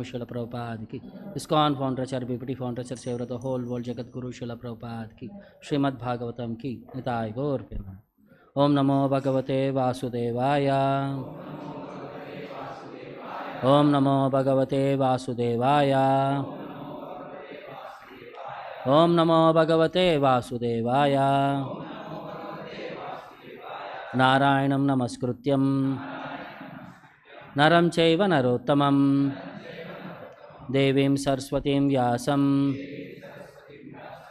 Srila Prabhupada ki, ISKCON founder, BPT founder, saver of the whole world, Jagat Guru Srila Prabhupada ki, Śrīmad-Bhāgavatam ki, Nitai Gaur Prema. Om Namo Bhagavate Vasudevaya. Om Namo Bhagavate Vasudevaya. Om Namo Bhagavate Vasudevaya. Narayanam Namaskrutyam Naram Chaiva Narottamam Devim Saraswatim Vyasam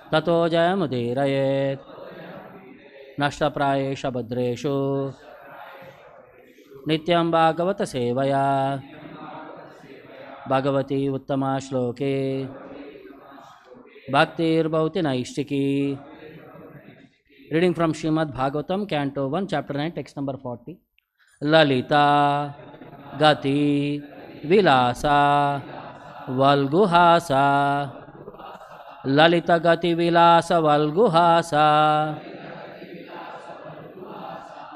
Tato Jayamudirayet Nashtaprayesha Bhadreshu Nityam Bhagavata Sevaya Bhagavati Uttama Shloke Bhaktir Bhauti Naishtiki. Reading from Śrīmad-Bhāgavatam, Canto 1, Chapter 9, text number 40. Lalita Gati Vilasa Valguhasa. Lalita Gati Vilasa Valguhasa.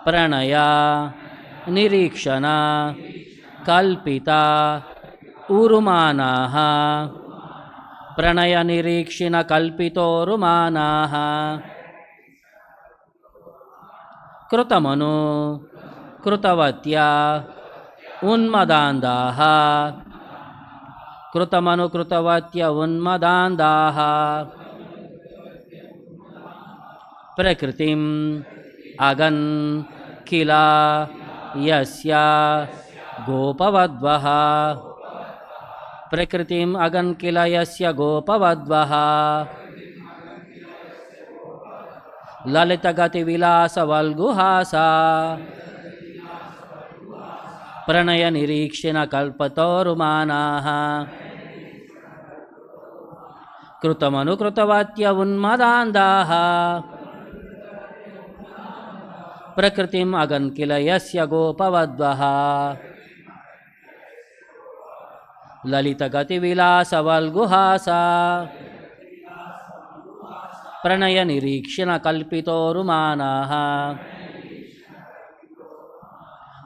Pranaya Nirikshana Kalpita Urumanaha. Pranaya Nirikshina Kalpito Urumanaha. Krutamanu Krutavatya Unmadandaha. Krutamanu Krutavatya Unmadandaha. Prakritim Agan Kila Yasya Gopavadvaha. Prakritim Agan Kila Yasya Gopavadvaha. Lalita Gati Vilasa Valguhasa. Pranaya Nirikshina Kalpatorumanaha. Krutamanu Krutavatya Unmadandaha. Prakritim Agan Kila Yasya Gopavadvaha. Lalita Gati Vilasa Valguhasa. Pranaya Nirikshina Kalpito Rumanaha.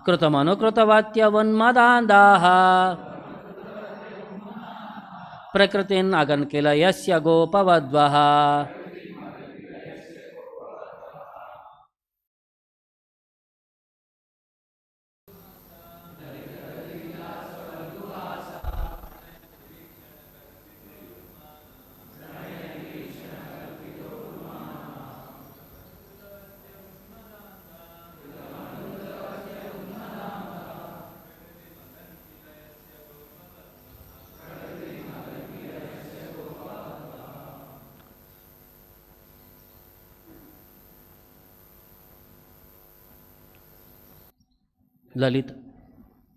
Krutamanu Krutavatya Unmadandaha. Prakritin Agan Kila Yasya Gopavadvaha.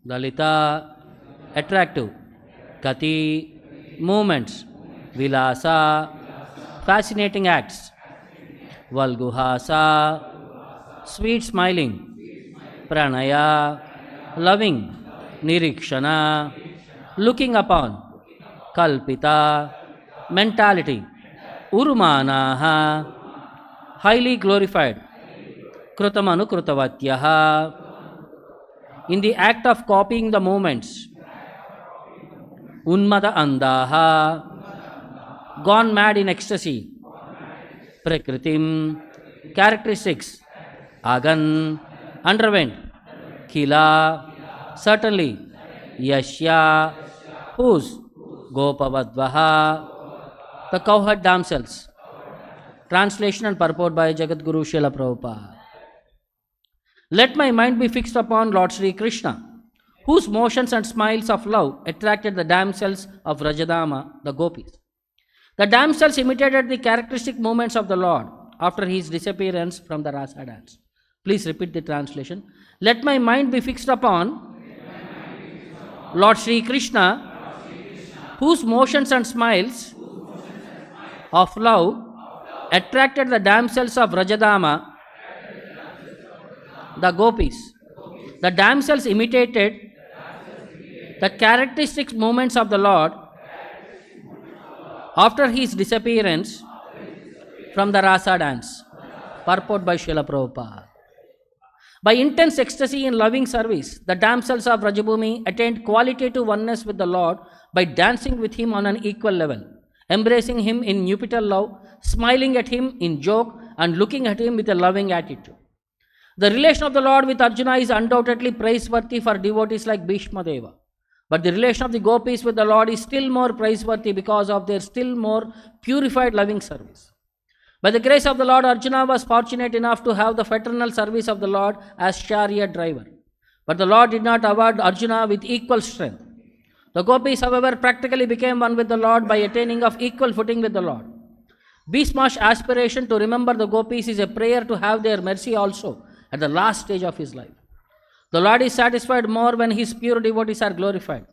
Lalita, attractive. Gati, movements. Vilasa, fascinating acts. Valguhasa, sweet smiling. Pranaya, loving. Nirikshana, looking upon. Kalpita, mentality. Urumanaha, highly glorified. Krutamanu Krutavatyaha, in the act of copying the movements. Unmada Andaha, gone mad in ecstasy. Prakritim, characteristics. Agan, underwent. Kila, certainly. Yashya, whose. Gopavadvaha, the cowherd damsels. Translation and purport by Jagat Guru Srila Prabhupada. Let my mind be fixed upon Lord Śrī Kṛṣṇa, whose motions and smiles of love attracted the damsels of Vrajadhāma, the Gopis. The damsels imitated the characteristic movements of the Lord after his disappearance from the rāsa dance. Please repeat the translation. Let my mind be fixed upon Lord Śrī Kṛṣṇa, whose motions and smiles of love attracted the damsels of Vrajadhāma, the Gopis. The damsels imitated the characteristic movements of the Lord after his disappearance from the rāsa dance. Purport by Srila Prabhupada. By intense ecstasy in loving service, the damsels of Vrajabhumi attained qualitative oneness with the Lord by dancing with him on an equal level, embracing him in nuptial love, smiling at him in joke, and looking at him with a loving attitude. The relation of the Lord with Arjuna is undoubtedly praiseworthy for devotees like Bhishma Deva. But the relation of the gopis with the Lord is still more praiseworthy because of their still more purified loving service. By the grace of the Lord, Arjuna was fortunate enough to have the fraternal service of the Lord as chariot driver. But the Lord did not award Arjuna with equal strength. The gopis, however, practically became one with the Lord by attaining of equal footing with the Lord. Bhishma's aspiration to remember the gopis is a prayer to have their mercy also at the last stage of his life. The Lord is satisfied more when his pure devotees are glorified.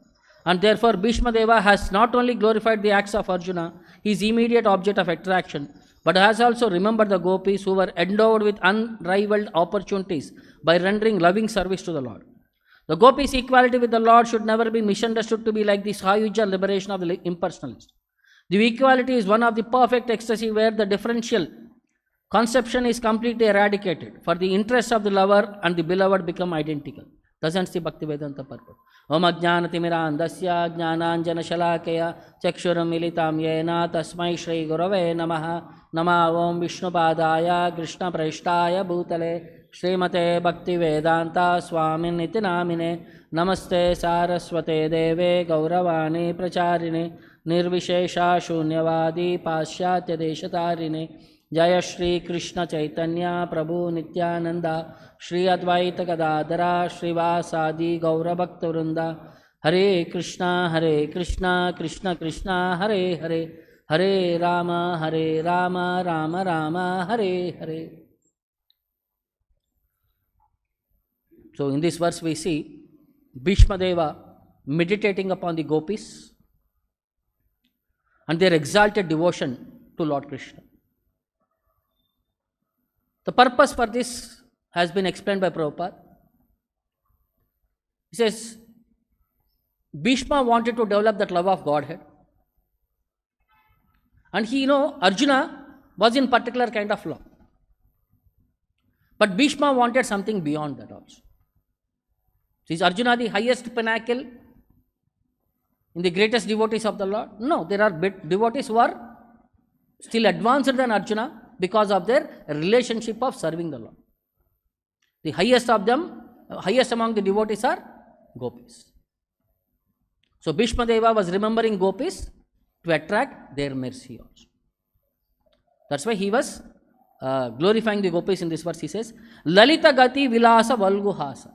And therefore, Bhishma Deva has not only glorified the acts of Arjuna, his immediate object of attraction, but has also remembered the gopis who were endowed with unrivaled opportunities by rendering loving service to the Lord. The gopis' equality with the Lord should never be misunderstood to be like the Sayuja liberation of the impersonalist. The equality is one of the perfect ecstasy where the differential conception is completely eradicated, for the interests of the lover and the beloved become identical. Doesn't see Bhakti Vedanta purport. Om Ajnanatimirandasya Jnananjana Shalakaya Chakshuram Militam Yena Tasmai Shri Gurave Namaha Nama Om Vishnupadaya Krishna Prashtaya Bhutale Srimate Bhakti Vedanta Swamin Niti Namine Namaste Saraswate Deve Gauravani Pracharine Nirvishesha Shunyavadi Pasyatya Deshatarine Jaya Śrī Kṛṣṇa Chaitanya Prabhu Nityananda Shri Advaita Gadadhara Shrivasadi Gaura Bhakta Vrinda Hare Krishna Krishna Krishna Hare Hare Hare Rama Rama Rama Hare Hare. So in this verse we see Bhishma Deva meditating upon the gopis and their exalted devotion to Lord Krishna. The purpose for this has been explained by Prabhupada. He says, Bhishma wanted to develop that love of Godhead. And he, Arjuna was in particular kind of love. But Bhishma wanted something beyond that also. Is Arjuna the highest pinnacle in the greatest devotees of the Lord? No, there are devotees who are still advanced than Arjuna because of their relationship of serving the Lord. The highest of them, highest among the devotees are gopis. So Bhishma Deva was remembering gopis to attract their mercy also. That's why he was glorifying the gopis in this verse. He says, Lalita Gati Vilasa Valguhasa.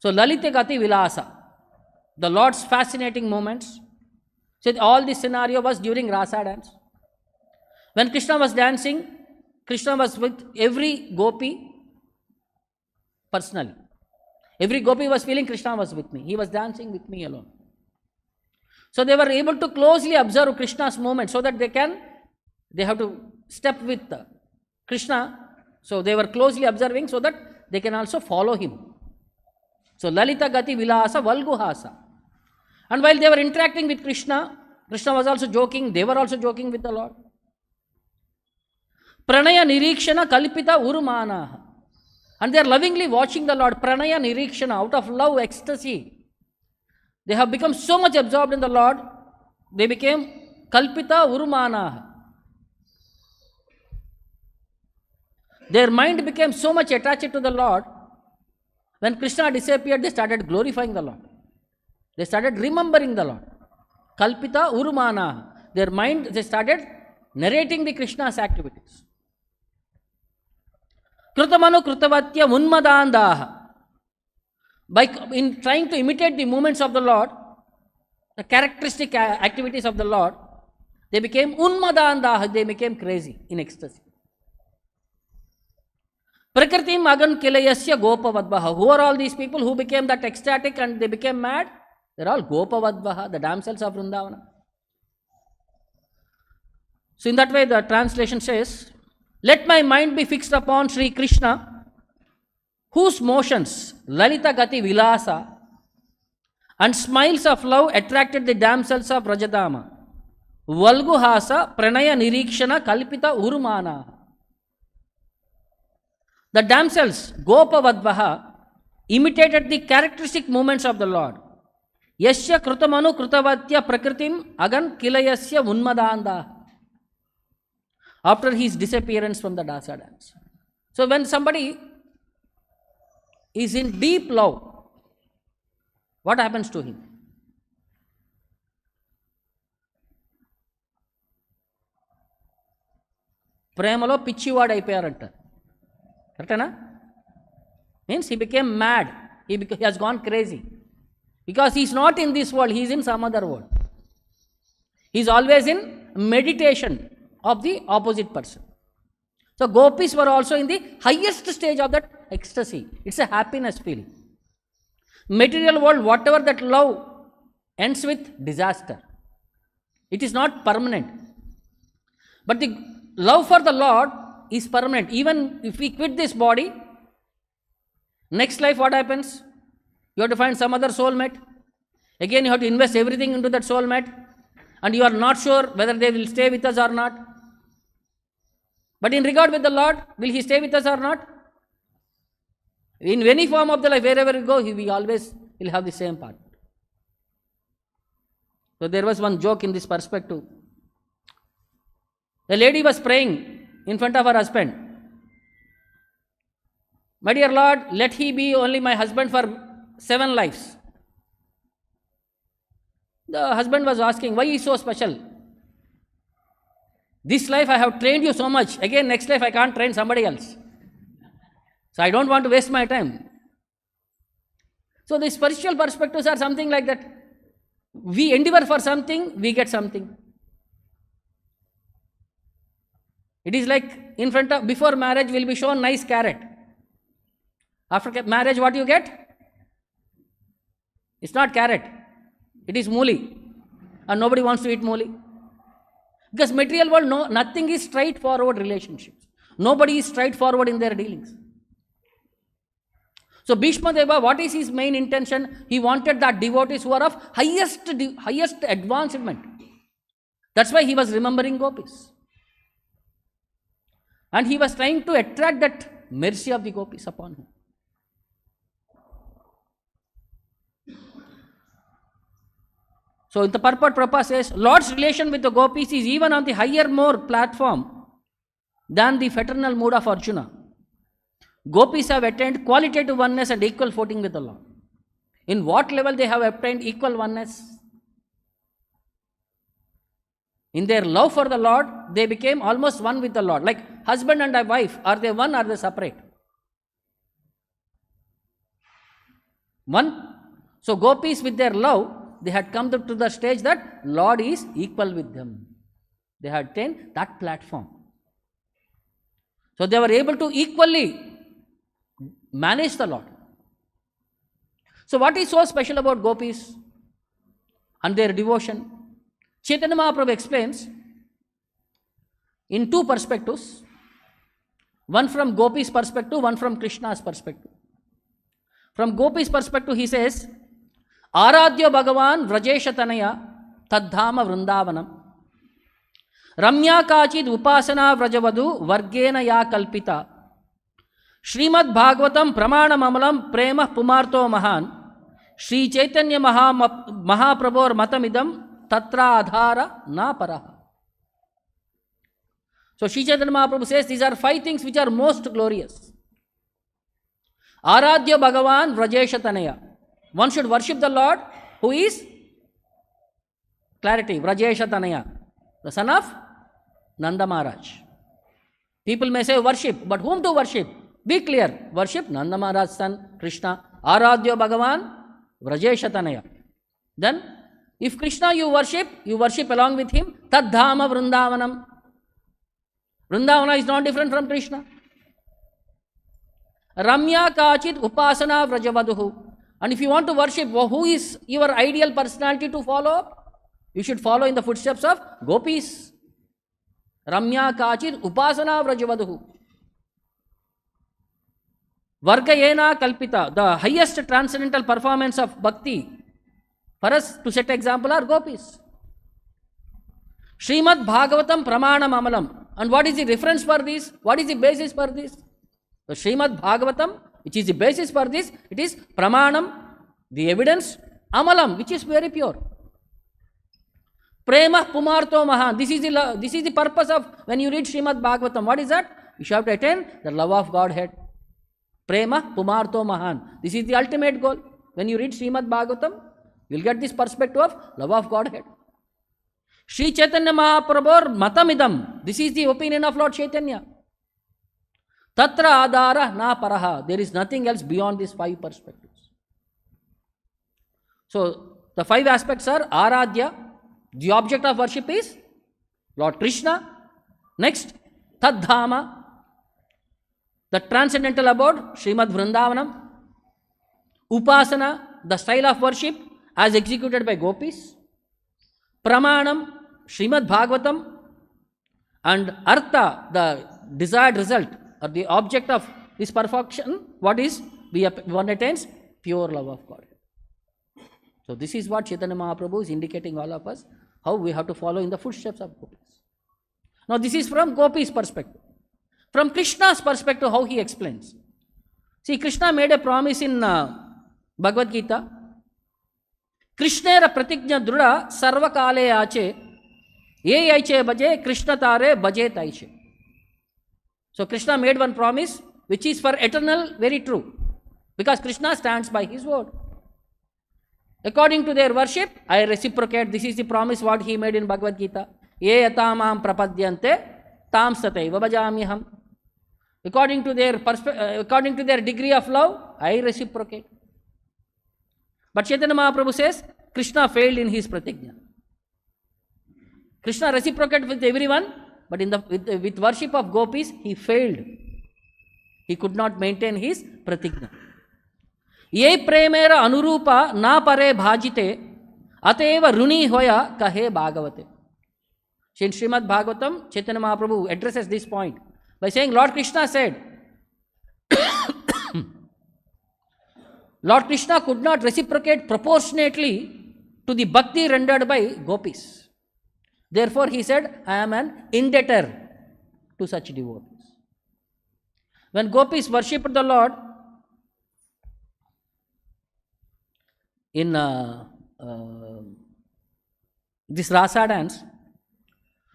So Lalita Gati Vilasa, the Lord's fascinating moments. So all this scenario was during rāsa dance. When Krishna was dancing, Krishna was with every gopi personally. Every gopi was feeling Krishna was with me. He was dancing with me alone. So they were able to closely observe Krishna's movement so that they have to step with Krishna. So they were closely observing so that they can also follow him. So Lalita Gati Vilasa Valguhasa. And while they were interacting with Krishna, Krishna was also joking. They were also joking with the Lord. Pranaya Nirikshana Kalpita Urumana. And they are lovingly watching the Lord. Pranaya Nirikshana, out of love, ecstasy. They have become so much absorbed in the Lord, they became Kalpita Urumana. Their mind became so much attached to the Lord. When Krishna disappeared, they started glorifying the Lord. They started remembering the Lord. Kalpita Urumana. Their mind, they started narrating the Krishna's activities. Krutamanu Krutavatya Unmadandaha. In trying to imitate the movements of the Lord, the characteristic activities of the Lord, they became Unmadandaha. They became crazy in ecstasy. Prakriti Magan Kilayasya Gopavadvaha. Who are all these people who became that ecstatic and they became mad? They're all Gopavadvaha, the damsels of Vrindavana. So in that way the translation says, let my mind be fixed upon Śrī Kṛṣṇa, whose motions, Lalita Gati Vilasa, and smiles of love attracted the damsels of Vrajadhāma. Valguhasa Pranaya Nirikshana Kalpita Urumana. The damsels, Gopavadvaha, imitated the characteristic movements of the Lord. Yasya krutamanu krutavatya prakritim agan kilayasya unmadanda. After his disappearance from the Dasa dance. So when somebody is in deep love, what happens to him? ప్రేమలో పిచ్చివాడు అయిపోయారంటారు. కరెక్టేనా? Means he became mad. He has gone crazy. Because he is not in this world, he is in some other world. He is always in meditation of the opposite person. So gopis were also in the highest stage of that ecstasy. It's a happiness feeling. Material world, whatever that love ends with disaster. It is not permanent. But the love for the Lord is permanent. Even if we quit this body, next life what happens? You have to find some other soulmate. Again you have to invest everything into that soulmate. And you are not sure whether they will stay with us or not. But in regard with the Lord, will He stay with us or not? In any form of the life, wherever we go, we always will have the same part. So there was one joke in this perspective. A lady was praying in front of her husband. My dear Lord, let he be only my husband for 7 lives. The husband was asking, why is so special? This life I have trained you so much. Again, next life I can't train somebody else. So I don't want to waste my time. So the spiritual perspectives are something like that. We endeavor for something, we get something. It is like in front of, before marriage will be shown nice carrot. After marriage what you get? It's not carrot. It is mooli. And nobody wants to eat mooli. Because material world, nothing is straightforward relationships. Nobody is straightforward in their dealings. So Bhishma Deva, what is his main intention? He wanted that devotees who are of highest advancement. That's why he was remembering gopis. And he was trying to attract that mercy of the gopis upon him. So in the purport, Prabhupada says, Lord's relation with the gopis is even on the higher, more platform than the fraternal mood of Arjuna. Gopis have attained qualitative oneness and equal footing with the Lord. In what level they have obtained equal oneness? In their love for the Lord, they became almost one with the Lord. Like husband and a wife, are they one or are they separate? One. So gopis with their love, they had come to the stage that Lord is equal with them. They had attained that platform. So they were able to equally manage the Lord. So what is so special about gopis and their devotion? Chaitanya Mahaprabhu explains in 2 perspectives. One from gopis' perspective, one from Krishna's perspective. From gopis' perspective he says, Aradhya Bhagavan Vrajeshatanaya Tadhama Vrindavanam Hiraṇyākṣa Upasana Vrajavadu Vargena Ya Kalpita Śrīmad-Bhāgavatam Pramanam Amalam Prema Pumarto Mahan Śrī Chaitanya Mahaprabhor Matamidam Tatra Adhara Na Paraha. So Śrī Chaitanya Mahaprabhu says these are 5 things which are most glorious. Aradhya Bhagavan Vrajeshatanaya. One should worship the Lord who is clarity, Vrajeshatanaya, the son of Nanda Maharaj. People may say worship, but whom to worship? Be clear. Worship Nanda Maharaj's son, Krishna. Aradhya Bhagavan Vrajeshatanaya. Then, if Krishna you worship along with him. Tadhama Vrindavanam. Vrindavana is not different from Krishna. Hiraṇyākṣa Upasana Vrajavaduhu. And if you want to worship, who is your ideal personality to follow? You should follow in the footsteps of gopis. Hiraṇyākṣa Upasana Vrajavaduhu. Vargayena Kalpita, the highest transcendental performance of Bhakti. For us to set example are gopis. Śrīmad-Bhāgavatam Pramanam Amalam. And what is the reference for this? What is the basis for this? So Śrīmad-Bhāgavatam, which is the basis for this, it is pramanam, the evidence, amalam, which is very pure. Prema pumarto mahan. This is the purpose of when you read Śrīmad-Bhāgavatam. What is that? You should have to attain the love of Godhead. Prema pumarto mahan. This is the ultimate goal. When you read Śrīmad-Bhāgavatam, you will get this perspective of love of Godhead. Sri Chaitanya Mahaprabhur matamidam. This is the opinion of Lord Chaitanya. Tatra adhara na paraha. There is nothing else beyond these 5 perspectives. So, the 5 aspects are Aradhya. The object of worship is Lord Krishna. Next, Tadhama, the transcendental abode, Srimad Vrindavanam. Upasana, the style of worship as executed by Gopis. Pramanam, Śrīmad-Bhāgavatam. And Artha, the desired result or the object of this perfection, what is? One attains pure love of God. So this is what Chaitanya Mahaprabhu is indicating all of us, how we have to follow in the footsteps of Gopis. Now this is from Gopis' perspective. From Krishna's perspective, how he explains. See, Krishna made a promise in Bhagavad Gita. Krishnera pratigna druda sarva kale ache ye aiche baje Krishna tare baje taiche. So Krishna made one promise which is for eternal, very true. Because Krishna stands by his word. According to their worship, I reciprocate. This is the promise what he made in Bhagavad Gita. Ye yatamam prapadyante tam sataiva bhajamiham. According to their degree of love, I reciprocate. But Chaitanya Mahaprabhu says, Krishna failed in his pratigna. Krishna reciprocated with everyone, but with worship of Gopis, he failed. He could not maintain his pratigna. Ye premera anurupa na pare bhajite ateva runi hoya kahe bhagavate. In Śrīmad-Bhāgavatam, Chaitanya Mahaprabhu addresses this point by saying, Lord Krishna said, Lord Krishna could not reciprocate proportionately to the bhakti rendered by Gopis. Therefore, he said, I am an indebtor to such devotees. When Gopis worshipped the Lord in this rāsa dance,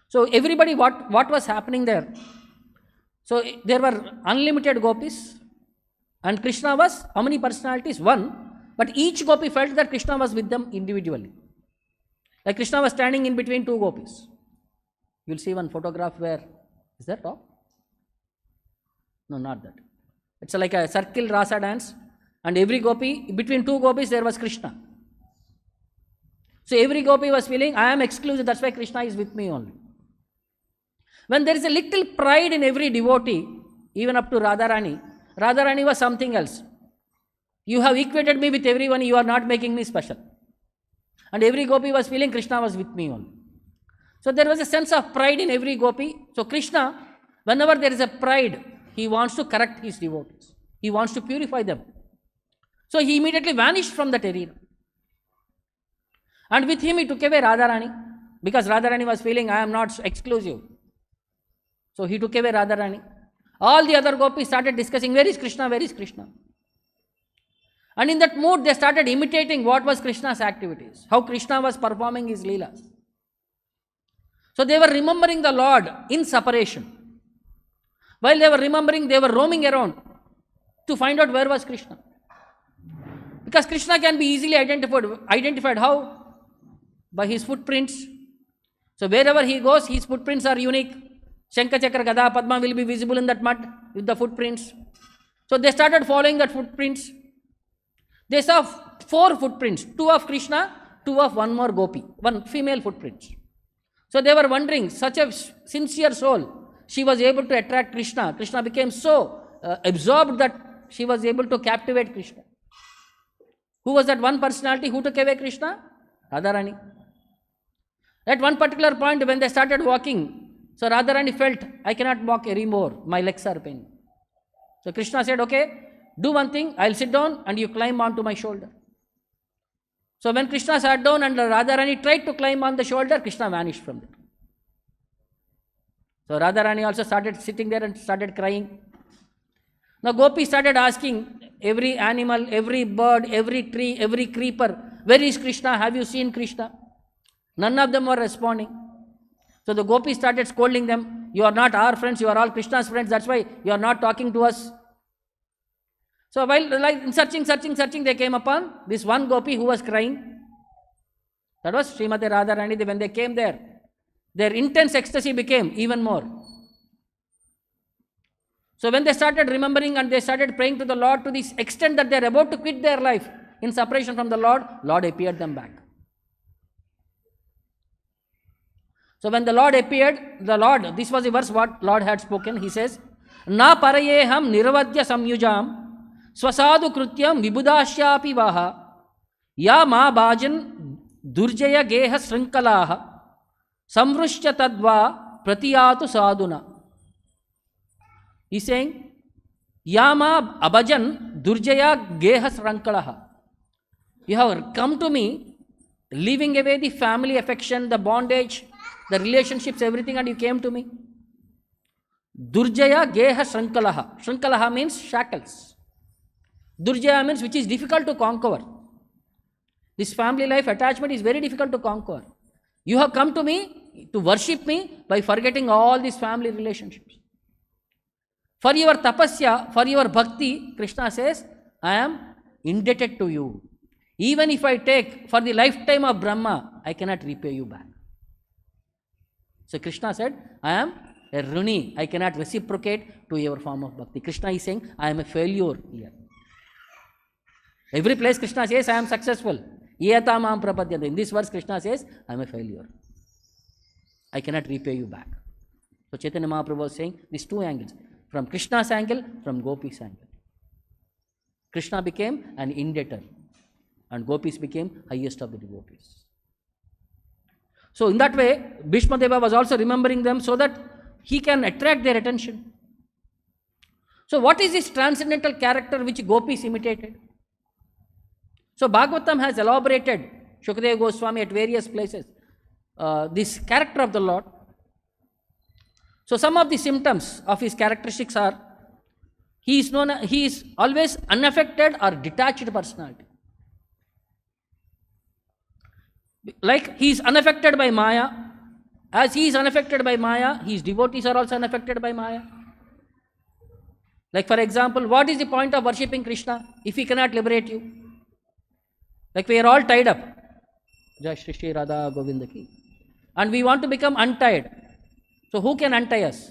so everybody, what was happening there? So there were unlimited Gopis and Krishna was, how many personalities? One. But each Gopi felt that Krishna was with them individually. Like Krishna was standing in between 2 Gopis. You'll see one photograph where, is that top? No, not that. It's like a circle rasa dance and every Gopi, between 2 Gopis there was Krishna. So every Gopi was feeling, I am exclusive, that's why Krishna is with me only. When there is a little pride in every devotee, even up to Radharani, Radharani was something else. You have equated me with everyone, you are not making me special. And every Gopi was feeling Krishna was with me only. So there was a sense of pride in every Gopi. So Krishna, whenever there is a pride, he wants to correct his devotees. He wants to purify them. So he immediately vanished from that arena. And with him he took away Radharani, because Radharani was feeling I am not exclusive. So he took away Radharani. All the other Gopis started discussing, where is Krishna, where is Krishna? And in that mood, they started imitating what was Krishna's activities, how Krishna was performing his leelas. So they were remembering the Lord in separation. While they were remembering, they were roaming around to find out where was Krishna. Because Krishna can be easily identified how? By his footprints. So wherever he goes, his footprints are unique. Shankha, Chakra, Gada, Padma will be visible in that mud with the footprints. So they started following that footprints. They saw 4 footprints, 2 of Krishna, 2 of one more Gopi, 1 female footprints. So they were wondering, such a sincere soul, she was able to attract Krishna. Krishna became so absorbed that she was able to captivate Krishna. Who was that one personality who took away Krishna? Radharani. At one particular point when they started walking, so Radharani felt, I cannot walk anymore, my legs are paining. So Krishna said, okay, do one thing, I'll sit down and you climb onto my shoulder. So when Krishna sat down and Radharani tried to climb on the shoulder, Krishna vanished from there. So Radharani also started sitting there and started crying. Now Gopis started asking every animal, every bird, every tree, every creeper, where is Krishna? Have you seen Krishna? None of them were responding. So the Gopis started scolding them. You are not our friends, you are all Krishna's friends, that's why you are not talking to us. So while searching, they came upon this one Gopi who was crying. That was Srimati Radharani. When they came there, their intense ecstasy became even more. So when they started remembering and they started praying to the Lord to this extent that they are about to quit their life in separation from the Lord, Lord appeared them back. So when the Lord appeared, this was the verse what Lord had spoken. He says, Na parayeham nirvadya samyujam swasadu krutyam vibudashyapi vaha ya ma bhajan durjaya geha srinkalaha samvrishya tadva pratiyatu saduna. He's saying, Yama abhajan durjaya geha srinkalaha. You have come to me, leaving away the family affection, the bondage, the relationships, everything, and you came to me. Durjaya geha shrinkalaha. Shrinkalaha means shackles. Durjaya means which is difficult to conquer. This family life attachment is very difficult to conquer. You have come to me to worship me by forgetting all these family relationships. For your tapasya, for your bhakti, Krishna says, I am indebted to you. Even if I take for the lifetime of Brahma, I cannot repay you back. So Krishna said, I am a runi, I cannot reciprocate to your form of bhakti. Krishna is saying, I am a failure here. Every place Krishna says, I am successful. Yeta mam prapadyate. In this verse, Krishna says, I am a failure. I cannot repay you back. So Chaitanya Mahaprabhu was saying these two angles. From Krishna's angle, from Gopis' angle. Krishna became an indebtor and Gopis became highest of the devotees. So in that way, Bhishma Deva was also remembering them so that he can attract their attention. So what is this transcendental character which Gopis imitated? So Bhagavatam has elaborated, Shukadeva Goswami at various places, this character of the Lord. So some of the symptoms of his characteristics are, he is always unaffected or detached personality. Like he is unaffected by Maya. As he is unaffected by Maya, his devotees are also unaffected by Maya. Like for example, what is the point of worshipping Krishna if he cannot liberate you? Like we are all tied up. Jai Shri Shri Radha Govinda ki. And we want to become untied. So who can untie us?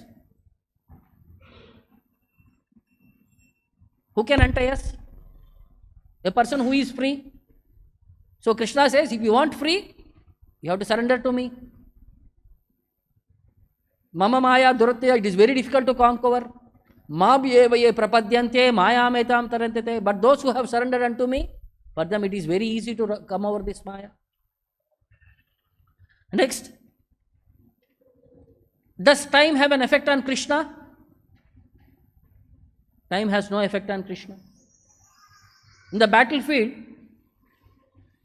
Who can untie us? A person who is free. So Krishna says, if you want free, you have to surrender to me. Mama Maya Duratya, it is very difficult to conquer. Ma bhyevaye prapadyante maya metam tarantate. But those who have surrendered unto me, for them it is very easy to come over this Maya. Next, does time have an effect on Krishna? Time has no effect on Krishna. In the battlefield,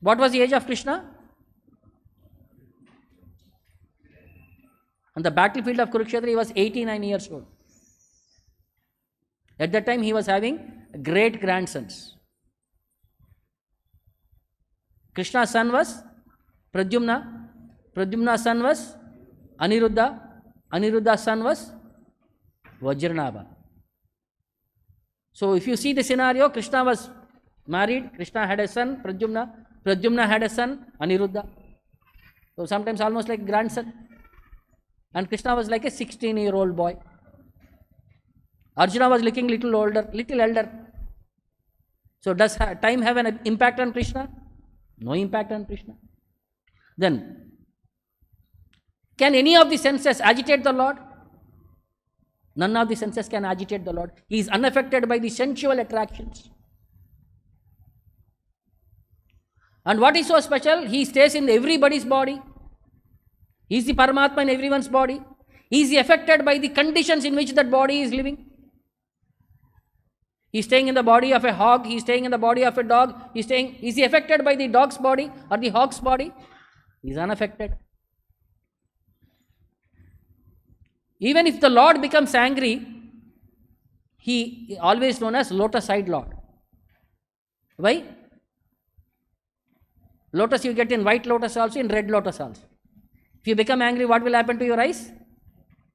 what was the age of Krishna? On the battlefield of Kurukshetra, he was 89 years old. At that time, he was having great grandsons. Krishna's son was Pradyumna. Pradyumna's son was Aniruddha. Aniruddha's son was Vajranabha. So if you see the scenario, Krishna was married, Krishna had a son, Pradyumna. Pradyumna had a son, Aniruddha. So sometimes almost like grandson. And Krishna was like a 16-year-old boy. Arjuna was looking little older, little elder. So does time have an impact on Krishna? No impact on Krishna. Then, can any of the senses agitate the Lord? None of the senses can agitate the Lord. He is unaffected by the sensual attractions. And what is so special? He stays in everybody's body. He is the Paramatma in everyone's body. He is affected by the conditions in which that body is living. He is staying in the body of a hog. He is staying in the body of a dog. Is he affected by the dog's body or the hog's body? He is unaffected. Even if the Lord becomes angry, he always known as lotus-eyed Lord. Why? Lotus you get in white lotus also, in red lotus also. If you become angry, what will happen to your eyes?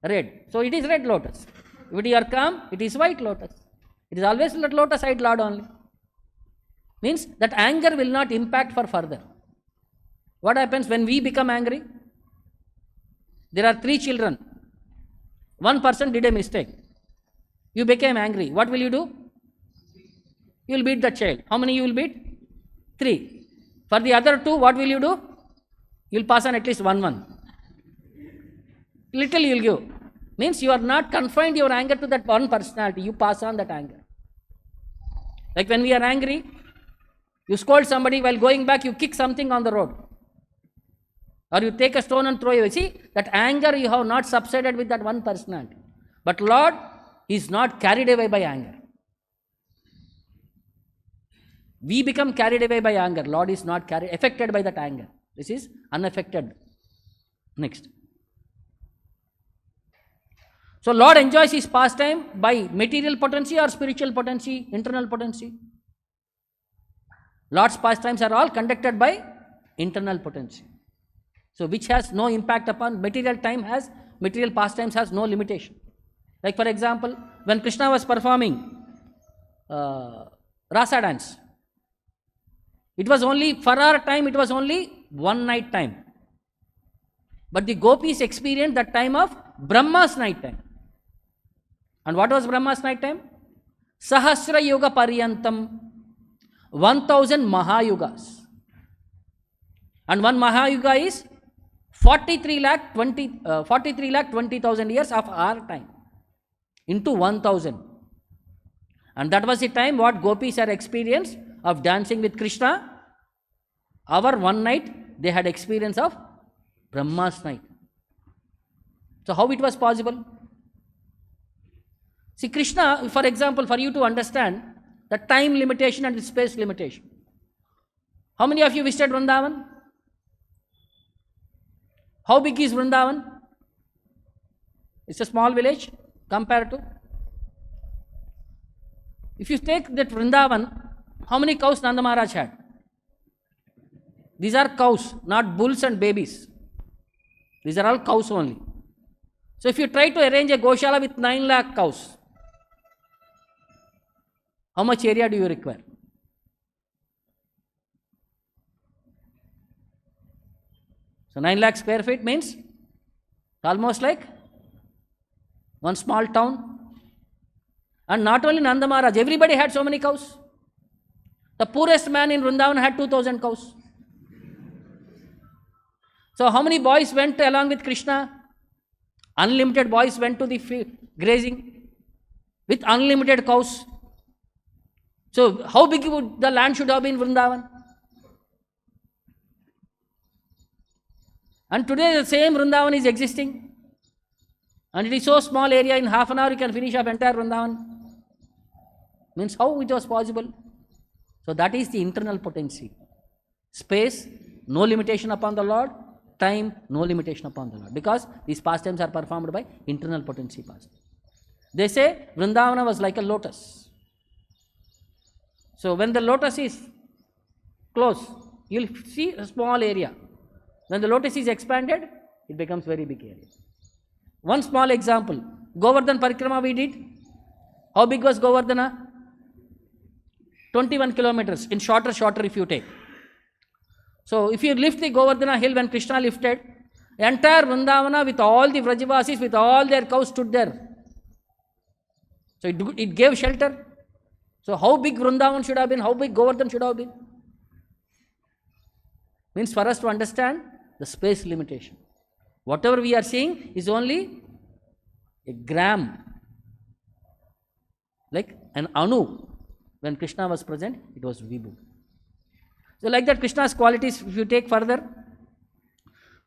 Red. So it is red lotus. If you are calm, it is white lotus. It is always lotus-eyed Lord only. Means that anger will not impact for further. What happens when we become angry? There are 3 children. One person did a mistake. You became angry. What will you do? You will beat the child. How many you will beat? 3. For the other 2, what will you do? You will pass on at least 1. Little you will give. Means you are not confined your anger to that one personality. You pass on that anger. Like when we are angry, you scold somebody, while going back you kick something on the road. Or you take a stone and throw away. See, that anger you have not subsided with that one personality. But Lord is not carried away by anger. We become carried away by anger. Lord is not affected by that anger. This is unaffected. Next. So Lord enjoys his pastime by material potency or spiritual potency, internal potency. Lord's pastimes are all conducted by internal potency. So which has no impact upon material pastimes has no limitation. Like for example, when Krishna was performing rāsa dance, it was only, for our time, it was only one night time. But the gopis experienced that time of Brahma's night time. And what was Brahma's night time? Sahasra Yuga Paryantam, 1000 Mahayugas. And one Mahayuga is 43,20,000 years of our time into 1000. And that was the time what gopis had experienced of dancing with Krishna. Our one night, they had experience of Brahma's night. So how it was possible? See, Krishna, for example, for you to understand the time limitation and the space limitation. How many of you visited Vrindavan? How big is Vrindavan? It's a small village compared to. If you take that Vrindavan, how many cows Nanda Maharaj had? These are cows, not bulls and babies. These are all cows only. So if you try to arrange a Goshala with 9 lakh cows, how much area do you require? So 9 lakh square feet means almost like one small town. And not only Nanda Maharaj, everybody had so many cows. The poorest man in Vrindavan had 2000 cows. So how many boys went along with Krishna? Unlimited boys went to the grazing with unlimited cows. So how big would the land should have been Vrindavan? And today the same Vrindavan is existing. And it is so small area, in half an hour you can finish up entire Vrindavan. Means how it was possible? So that is the internal potency. Space, no limitation upon the Lord. Time, no limitation upon the Lord. Because these pastimes are performed by internal potency pastime. They say Vrindavana was like a lotus. So when the lotus is close, you will see a small area. When the lotus is expanded, it becomes very big area. One small example, Govardhan Parikrama we did. How big was Govardhana? 21 kilometers, in shorter if you take. So if you lift the Govardhana hill when Krishna lifted, the entire Vrindavana with all the Vrajavasis, with all their cows stood there. So it gave shelter. So how big Vrindavan should have been, how big Govardhan should have been? Means for us to understand the space limitation. Whatever we are seeing is only a gram. Like an anu. When Krishna was present, it was Vibhu. So like that, Krishna's qualities, if you take further,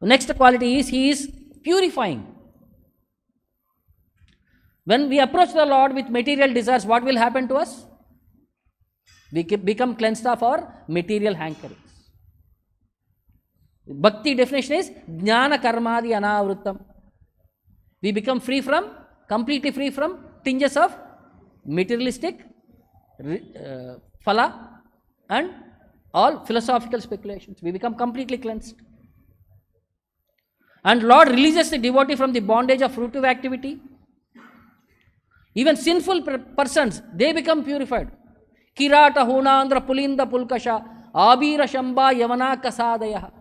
the next quality is he is purifying. When we approach the Lord with material desires, what will happen to us? We become cleansed of our material hankerings. Bhakti definition is jnana karmadi anavrittam. We become completely free from tinges of materialistic, phala, and all philosophical speculations. We become completely cleansed. And Lord releases the devotee from the bondage of fruitive activity. Even sinful persons, they become purified. Kirata hunandra pulinda pulkasha abira shamba yavana kasadaya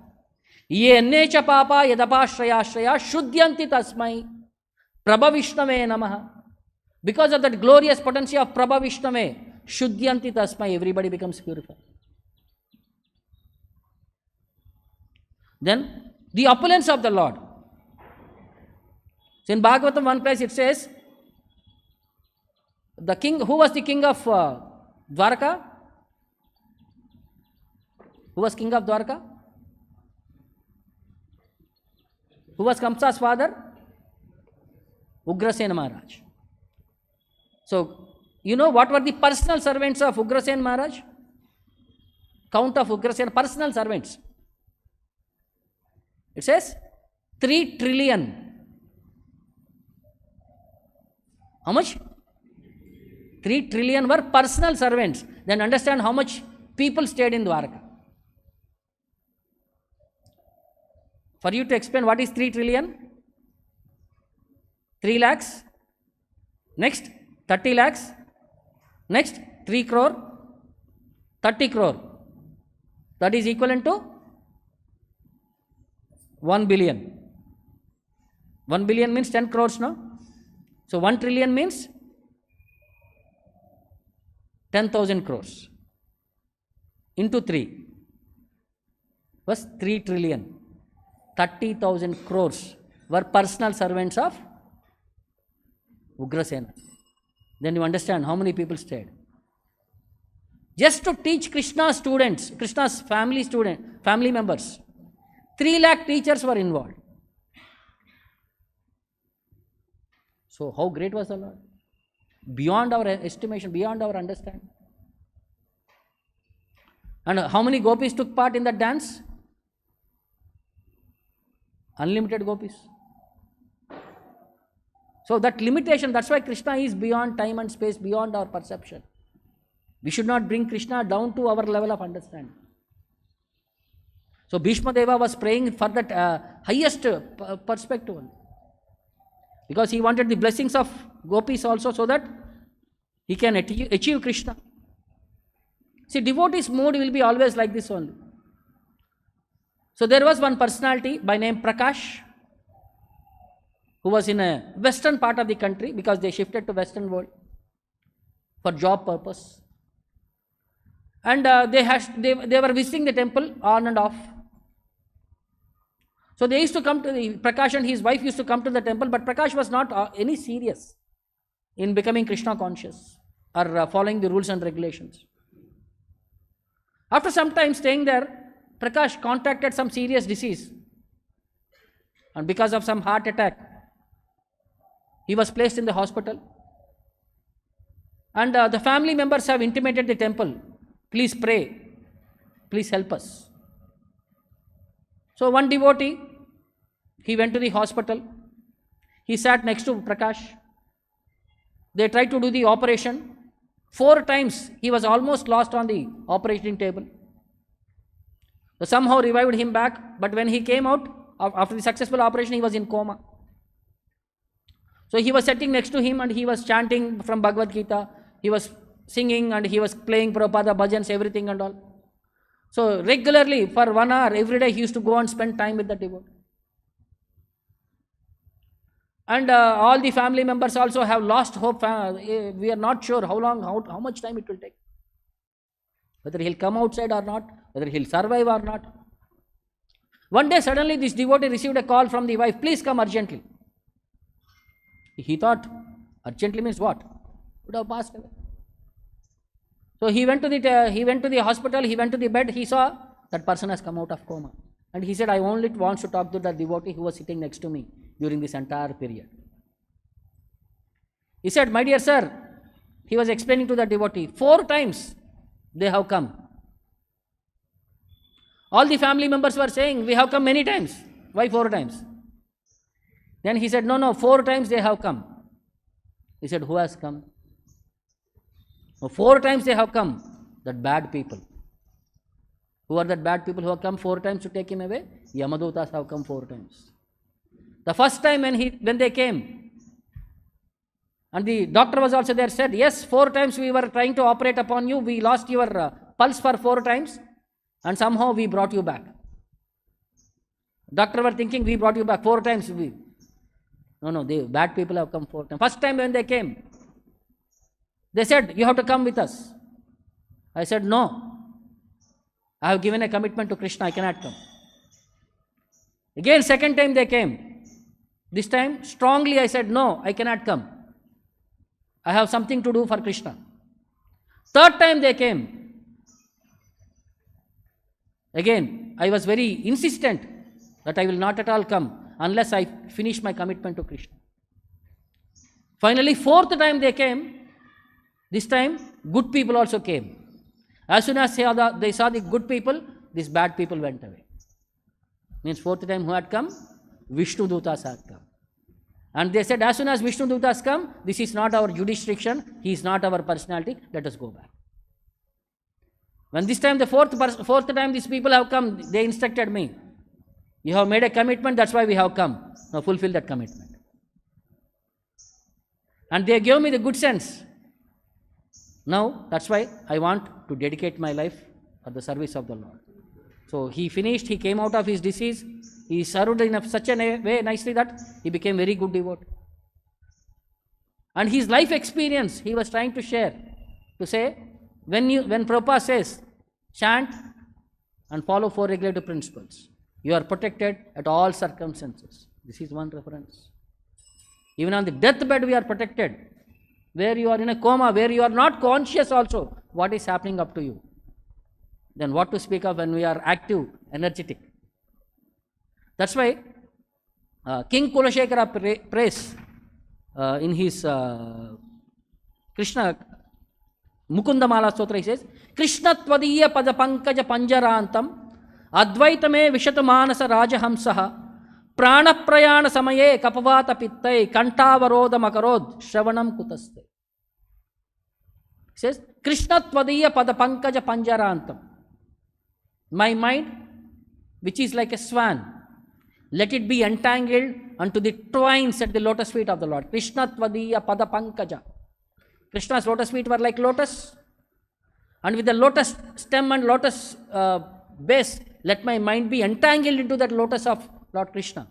ye necha papa yadapashrayashraya shuddhyanti tasmai Prabha Vishnave namaha. Because of that glorious potency of Prabha Vishnave, shuddhyanti tasmai, everybody becomes purified. Then the opulence of the Lord. So in Bhagavatam one place it says, the king, who was the king of Dwarka? Who was king of Dwarka? Who was Kamsa's father? Ugrasena Maharaj. So, you know what were the personal servants of Ugrasena Maharaj? Count of Ugrasena, personal servants. It says 3 trillion. How much? 3 trillion were personal servants. Then understand how much people stayed in Dwarka. For you to explain what is 3 trillion? 3 lakhs. Next, 30 lakhs. Next, 3 crore. 30 crore. That is equivalent to 1 billion. 1 billion means 10 crores, no? So 1 trillion means 10,000 crores. Into 3 was 3 trillion. 30,000 crores were personal servants of Ugrasena. Then you understand how many people stayed. Just to teach Krishna's students, Krishna's family members, 3 lakh teachers were involved. So how great was the Lord? Beyond our estimation, beyond our understanding. And how many gopis took part in that dance? Unlimited gopis. So that limitation, that's why Krishna is beyond time and space, beyond our perception. We should not bring Krishna down to our level of understanding. So Bhishma Deva was praying for that highest perspective. Because he wanted the blessings of gopis also, so that he can achieve Krishna. See, devotee's mood will be always like this only. So there was one personality by name Prakash, who was in a western part of the country, because they shifted to western world for job purpose. And they were visiting the temple on and off. So they used to come to Prakash and his wife used to come to the temple, but Prakash was not any serious in becoming Krishna conscious or following the rules and regulations. After some time staying there, Prakash contracted some serious disease, and because of some heart attack, he was placed in the hospital. And the family members have intimated the temple, please pray, please help us. So one devotee, he went to the hospital. He sat next to Prakash. They tried to do the operation. 4 times he was almost lost on the operating table. So somehow revived him back, but when he came out after the successful operation, he was in coma. So he was sitting next to him and he was chanting from Bhagavad Gita. He was singing and he was playing Prabhupada bhajans, everything and all. So regularly for 1 hour every day he used to go and spend time with the devotee. And all the family members also have lost hope. We are not sure how much time it will take. Whether he'll come outside or not, whether he'll survive or not. One day suddenly this devotee received a call from the wife, please come urgently. He thought, urgently means what? Would have passed away. So he went to the hospital, he went to the bed, he saw that person has come out of coma. And he said, I only want to talk to the devotee who was sitting next to me during this entire period. He said, my dear sir, he was explaining to the devotee, 4 times they have come. All the family members were saying, we have come many times. Why 4 times? Then he said, no, 4 times they have come. He said, who has come? 4 times they have come, that bad people. Who are that bad people who have come 4 times to take him away? Yamadutas have come 4 times. The first time when they came, and the doctor was also there, said, yes, 4 times we were trying to operate upon you, we lost your pulse for 4 times, and somehow we brought you back. Doctor were thinking, we brought you back 4 times. No, the bad people have come 4 times. First time when they came, they said, you have to come with us. I said, no. I have given a commitment to Krishna, I cannot come. Again, second time they came. This time, strongly I said, no, I cannot come. I have something to do for Krishna. Third time they came. Again, I was very insistent that I will not at all come unless I finish my commitment to Krishna. Finally, fourth time they came. This time, good people also came. As soon as they saw the good people, these bad people went away. Means fourth time who had come? Vishnu Dutas had come. And they said, as soon as Vishnu Dutas come, this is not our jurisdiction, he is not our personality, let us go back. When this time, the fourth time these people have come, they instructed me, you have made a commitment, that's why we have come. Now fulfill that commitment. And they gave me the good sense. Now, that's why I want to dedicate my life for the service of the Lord. So he finished, he came out of his disease, he served in such a way nicely that he became very good devotee. And his life experience he was trying to share, to say, when Prabhupada says, chant and follow 4 regulative principles, you are protected at all circumstances. This is one reference. Even on the deathbed we are protected. Where you are in a coma, where you are not conscious also what is happening up to you. Then what to speak of when we are active, energetic. That's why King Kulashekara prays in his Krishna Mukundamala Stotra, he says, Krishna tvadiya pada pankaja panjarantam advaitame vishatu manasa rajahamsaha prana prayana samaye kapavata pittai kantavaroda makarod shravanam kutaste. He says, Krishna tvadiya pada pankaja panjarantam. My mind, which is like a swan, let it be entangled unto the twines at the lotus feet of the Lord. Krishna tvadiya pada pankaja. Krishna's lotus feet were like lotus. And with the lotus stem and lotus base, let my mind be entangled into that lotus of Lord Krishna.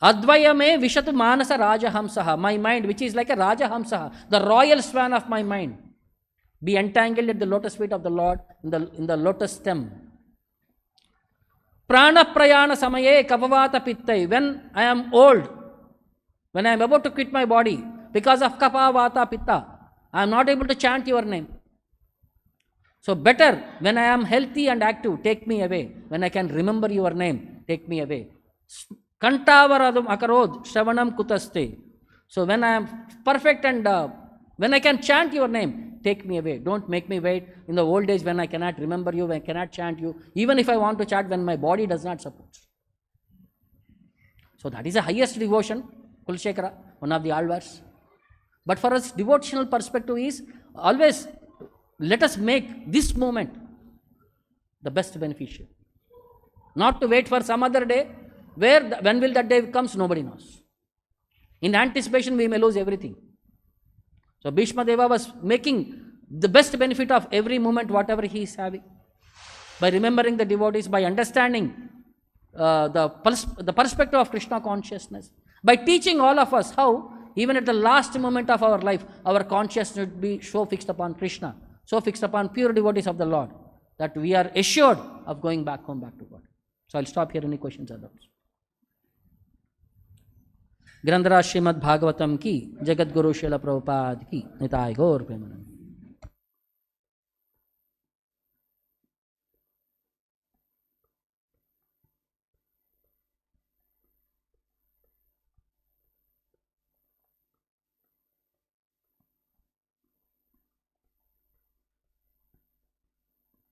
Advayame vishatu manasa rajahamsaha. My mind, which is like a rajahamsaha, the royal swan of my mind, be entangled at the lotus feet of the Lord in the lotus stem. Prana prayana samaye kapavata pittai. When I am old, when I am about to quit my body, because of kapavata pitta, I am not able to chant your name. So better, when I am healthy and active, take me away. When I can remember your name, take me away. Kantavaradam akarod shravanam kutaste. So when I am perfect and when I can chant your name, take me away. Don't make me wait in the old days when I cannot remember you, when I cannot chant you, even if I want to chant when my body does not support. So that is the highest devotion, Kulashekara, one of the Alvars. But for us, devotional perspective is always, let us make this moment the best beneficial. Not to wait for some other day, when will that day comes, nobody knows. In anticipation, we may lose everything. So Bhishma Deva was making the best benefit of every moment, whatever he is having. By remembering the devotees, by understanding the perspective of Krishna consciousness, by teaching all of us how, even at the last moment of our life, our consciousness should be so fixed upon Krishna, so fixed upon pure devotees of the Lord, that we are assured of going back home, back to God. So I'll stop here. Any questions or doubts? ग्रंथराज Shrimad Bhagavatam की, जगत गुरु श्रील प्रभुपाद की, निताय गौर प्रेमानंद।